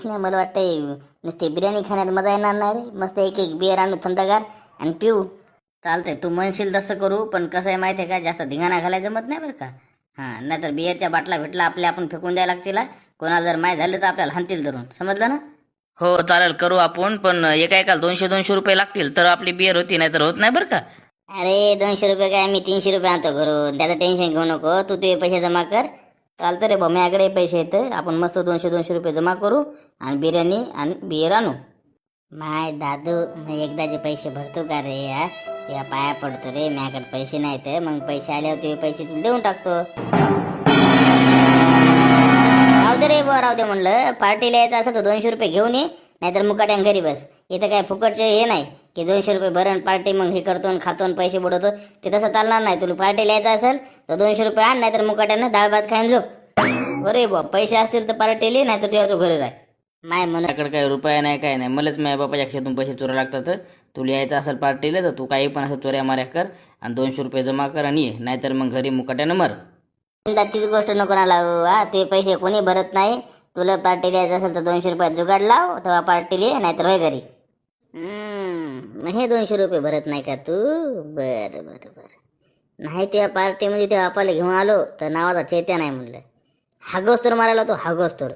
नाही, मला वाटतं नुसते बिर्याणी खाण्यात मजा येणार नाही रे. मस्त एक एक बिअर आणू थंडगार आणि पिऊ. चालतंय, तू म्हणशील तसं करू, पण कसं आहे माहिती आहे का, जास्त धिंगाणा घालायला जमत नाही बरं का. हां, नाहीतर बिअरच्या बाटला भेटला आपल्या आपण फेकून द्यायला लागतील हा. कोणाला जर माहीत झालं तर आपल्याला हाणतील धरून, समजलं ना. हो चालेल, करू आपण, पण एका एकाला 200-200 रुपये लागतील तर आपली बिअर होती, नाही तर होत नाही बरं का. अरे 200 रुपये काय, मी 300 रुपये आणतो घरून, त्याचं टेन्शन घेऊ नको. तू तुझे पैसे जमा कर. चालतं रे भाऊ, माझ्याकडे पैसे येतं, आपण मस्त 200-200 रुपये जमा करू आणि बिर्याणी आणि बिअर आणू. माय दादू, मी एकदाचे पैसे भरतो का रे या, तुझ्या पाया पडतो रे. माझ्याकडे पैसे नाही तर मग पैसे आल्यावर तुझे पैसे तुला देऊन टाकतो. राहू दे रे बुवा, राहू दे म्हणलं. पार्टीला यायचं असं तर 200 रुपये घेऊन ये, नाहीतर मुकाट्यान घरी बस. इथं काय फुकटचे हे नाही की 200 रुपये भरण पार्टी मग हे करतो आणि खातो आणि पैसे बुडवतो. ते तसं चालणार नाही. तुला पार्टीला यायचं असेल तर 200 रुपये आण, नाहीतर मुकाट्यानं डाळ भात खायन झोप. अरे बुवा, पैसे असतील तर पार्टीला, नाही तर तुझ्या तू घरी राह. माय म्हणून काय रुपया नाही, काय नाही. मलाच माझ्या बापाच्या खिशातून पैसे चोरा लागतात. तुला यायचं असेल पार्टीला तर तू काही पण असं चोऱ्या माऱ्या कर आणि 200 रुपये जमा कर आणि ये, नाहीतर मग घरी मुकाट्यानं मर. तीच गोष्ट नको ना लावू हा. ते पैसे कोणी भरत नाही. तुला पार्टीला यायचं असेल तर 200 रुपयात जुगाड लाव, तेव्हा पार्टीला ये, नाहीतर होय घरी. मग हे 200 रुपये भरत नाही का तू? बरं बरं बरं. नाही, त्या पार्टीमध्ये त्या बापाला घेऊन आलो तर नावाचा चैत्या नाही म्हणलं. हागोस्तोर मारायला तो हागोस्तोर.